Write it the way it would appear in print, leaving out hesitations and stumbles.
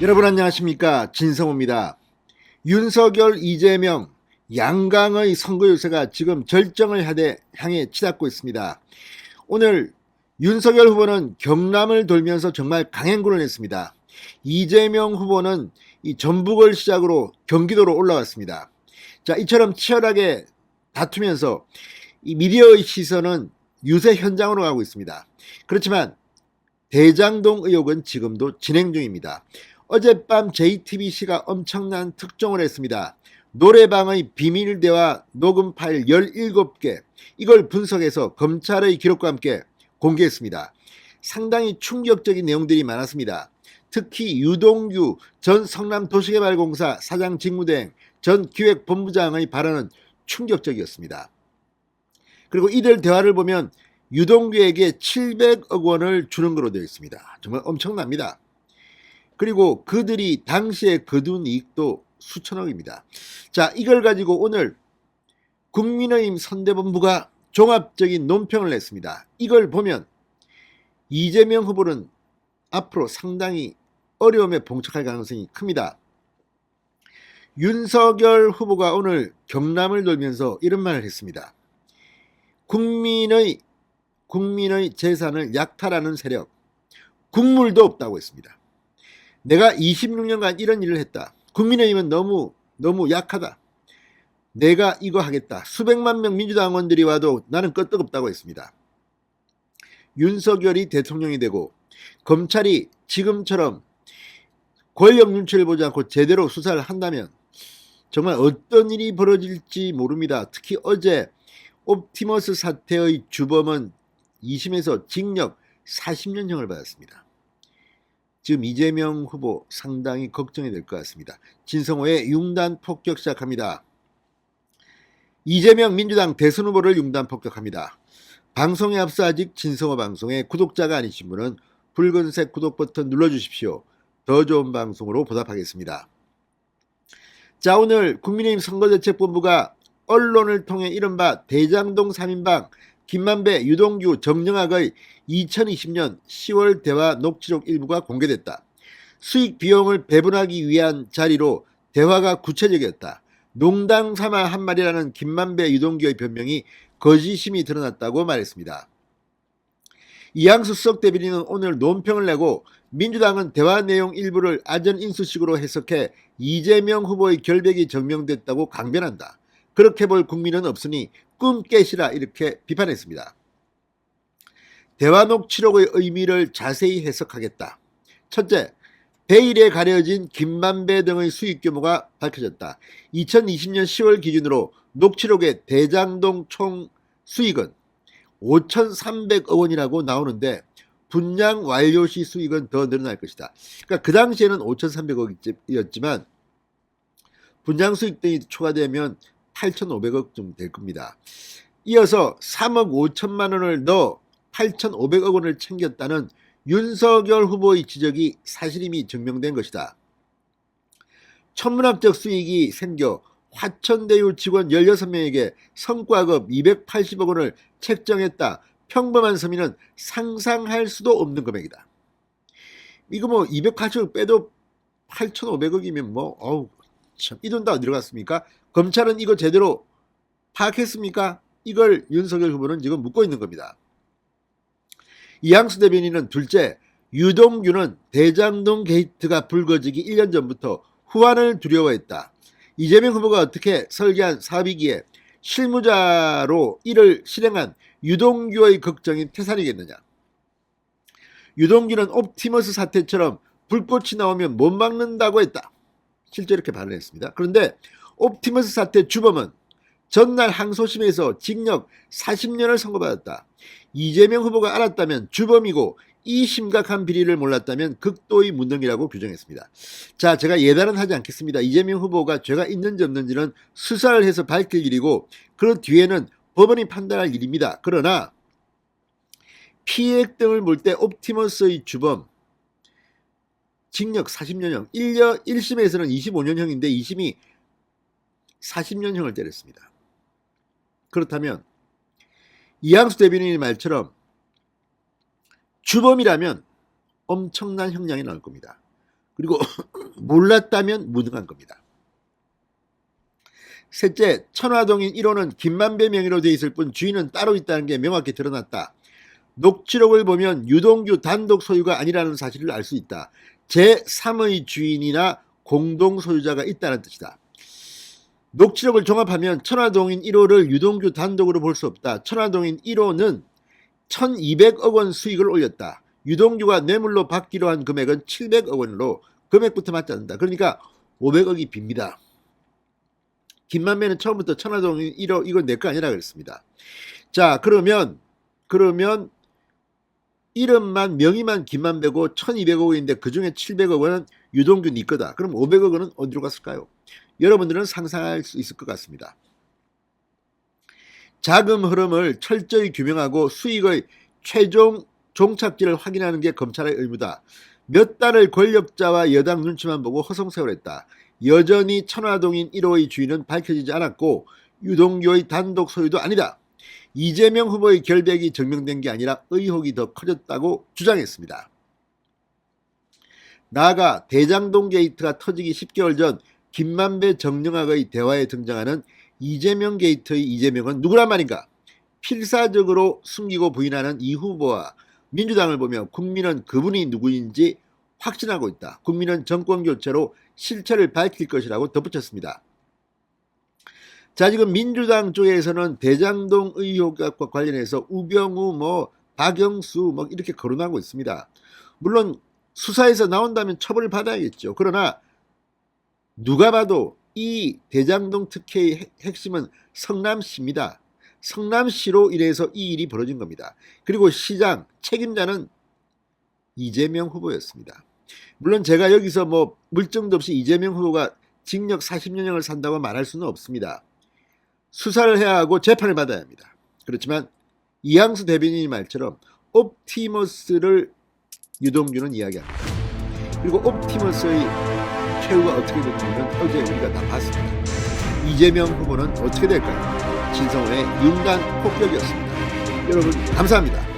여러분 안녕하십니까, 진성호입니다. 윤석열, 이재명, 양강의 선거 유세가 지금 절정을 향해 치닫고 있습니다. 오늘 윤석열 후보는 경남을 돌면서 정말 강행군을 했습니다. 이재명 후보는 이 전북을 시작으로 경기도로 올라왔습니다. 자, 이처럼 치열하게 다투면서 이 미디어의 시선은 유세 현장으로 가고 있습니다. 그렇지만 대장동 의혹은 지금도 진행 중입니다. 어젯밤 JTBC가 엄청난 특종을 했습니다. 노래방의 비밀 대화 녹음 파일 17개, 이걸 분석해서 검찰의 기록과 함께 공개했습니다. 상당히 충격적인 내용들이 많았습니다. 특히 유동규 전 성남도시개발공사 사장 직무대행 전 기획본부장의 발언은 충격적이었습니다. 그리고 이들 대화를 보면 유동규에게 700억 원을 주는 것으로 되어 있습니다. 정말 엄청납니다. 그리고 그들이 당시에 거둔 이익도 수천억입니다. 자, 이걸 가지고 오늘 국민의힘 선대본부가 종합적인 논평을 냈습니다. 이걸 보면 이재명 후보는 앞으로 상당히 어려움에 봉착할 가능성이 큽니다. 윤석열 후보가 오늘 경남을 돌면서 이런 말을 했습니다. 국민의 재산을 약탈하는 세력, 국물도 없다고 했습니다. 내가 26년간 이런 일을 했다. 국민의힘은 너무 약하다. 내가 이거 하겠다. 수백만 명 민주당원들이 와도 나는 끄떡없다고 했습니다. 윤석열이 대통령이 되고 검찰이 지금처럼 권력 눈치를 보지 않고 제대로 수사를 한다면 정말 어떤 일이 벌어질지 모릅니다. 특히 어제 옵티머스 사태의 주범은 2심에서 징역 40년형을 받았습니다. 지금 이재명 후보 상당히 걱정이 될 것 같습니다. 진성호의 융단 폭격 시작합니다. 이재명 민주당 대선 후보를 융단 폭격합니다. 방송에 앞서 아직 진성호 방송의 구독자가 아니신 분은 붉은색 구독 버튼 눌러주십시오. 더 좋은 방송으로 보답하겠습니다. 자, 오늘 국민의힘 선거대책본부가 언론을 통해 이른바 대장동 3인방 김만배, 유동규, 정영학의 2020년 10월 대화 녹취록 일부가 공개됐다. 수익 비용을 배분하기 위한 자리로 대화가 구체적이었다. 농담 삼아 한 말이라는 김만배, 유동규의 변명이 거짓임이 드러났다고 말했습니다. 이양수 수석 대변인은 오늘 논평을 내고 민주당은 대화 내용 일부를 아전 인수식으로 해석해 이재명 후보의 결백이 증명됐다고 강변한다. 그렇게 볼 국민은 없으니 꿈 깨시라, 이렇게 비판했습니다. 대화 녹취록의 의미를 자세히 해석하겠다. 첫째, 베일에 가려진 김만배 등의 수익 규모가 밝혀졌다. 2020년 10월 기준으로 녹취록의 대장동 총 수익은 5,300억 원이라고 나오는데 분양 완료 시 수익은 더 늘어날 것이다. 그러니까 그 당시에는 5,300억이었지만 분양 수익 등이 초과되면 8,500억 좀 될 겁니다. 이어서 3억 5천만 원을 넣어 8,500억 원을 챙겼다는 윤석열 후보의 지적이 사실임이 증명된 것이다. 천문학적 수익이 생겨 화천대유 직원 16명에게 성과급 280억 원을 책정했다. 평범한 서민은 상상할 수도 없는 금액이다. 이거 뭐 280억 빼도 8,500억이면 참, 이 돈 다 어디로 갔습니까? 검찰은 이거 제대로 파악했습니까? 이걸 윤석열 후보는 지금 묻고 있는 겁니다. 이양수 대변인은 둘째, 유동규는 대장동 게이트가 불거지기 1년 전부터 후환을 두려워했다. 이재명 후보가 어떻게 설계한 사업이기에 실무자로 이를 실행한 유동규의 걱정이 태산이겠느냐. 유동규는 옵티머스 사태처럼 불꽃이 나오면 못 막는다고 했다. 실제 이렇게 발언했습니다. 그런데 옵티머스 사태 주범은 전날 항소심에서 징역 40년을 선고받았다. 이재명 후보가 알았다면 주범이고 이 심각한 비리를 몰랐다면 극도의 무능이라고 규정했습니다. 자, 제가 예단은 하지 않겠습니다. 이재명 후보가 죄가 있는지 없는지는 수사를 해서 밝힐 일이고 그 뒤에는 법원이 판단할 일입니다. 그러나 피해액 등을 볼 때 옵티머스의 주범 징역 40년형, 1심에서는 25년형인데 2심이 40년형을 때렸습니다. 그렇다면 이양수 대변인의 말처럼 주범이라면 엄청난 형량이 나올 겁니다. 그리고 몰랐다면 무능한 겁니다. 셋째, 천화동인 1호는 김만배 명의로 되어 있을 뿐 주인은 따로 있다는 게 명확히 드러났다. 녹취록을 보면 유동규 단독 소유가 아니라는 사실을 알 수 있다. 제3의 주인이나 공동 소유자가 있다는 뜻이다. 녹취록을 종합하면 천화동인 1호를 유동규 단독으로 볼 수 없다. 천화동인 1호는 1200억 원 수익을 올렸다. 유동규가 뇌물로 받기로 한 금액은 700억 원으로 금액부터 맞지 않는다. 그러니까 500억이 빕니다. 김만배는 처음부터 천화동인 1호 이건 내 거 아니라 그랬습니다. 자, 그러면 이름만 명의만 김만배고 1200억 원인데 그중에 700억 원은 유동규 네 거다. 그럼 500억 원은 어디로 갔을까요? 여러분들은 상상할 수 있을 것 같습니다. 자금 흐름을 철저히 규명하고 수익의 최종 종착지를 확인하는 게 검찰의 의무다. 몇 달을 권력자와 여당 눈치만 보고 허송세월했다. 여전히 천화동인 1호의 주인은 밝혀지지 않았고 유동규의 단독 소유도 아니다. 이재명 후보의 결백이 증명된 게 아니라 의혹이 더 커졌다고 주장했습니다. 나아가 대장동 게이트가 터지기 10개월 전 김만배 정영학의 대화에 등장하는 이재명 게이트의 이재명은 누구란 말인가? 필사적으로 숨기고 부인하는 이 후보와 민주당을 보며 국민은 그분이 누구인지 확신하고 있다. 국민은 정권교체로 실체를 밝힐 것이라고 덧붙였습니다. 자, 지금 민주당 쪽에서는 대장동 의혹과 관련해서 우병우, 박영수 이렇게 거론하고 있습니다. 물론 수사에서 나온다면 처벌을 받아야겠죠. 그러나 누가 봐도 이 대장동 특혜의 핵심은 성남시입니다. 성남시로 인해서 이 일이 벌어진 겁니다. 그리고 시장 책임자는 이재명 후보였습니다. 물론 제가 여기서 물증도 없이 이재명 후보가 징역 40년형을 산다고 말할 수는 없습니다. 수사를 해야 하고 재판을 받아야 합니다. 그렇지만 이항수 대변인이 말처럼 옵티머스를 유동규는 이야기합니다. 그리고 옵티머스의 최후가 어떻게 됐는지는 어제 우리가 다 봤습니다. 이재명 후보는 어떻게 될까요? 진성호의 윤단 폭격이었습니다. 여러분 감사합니다.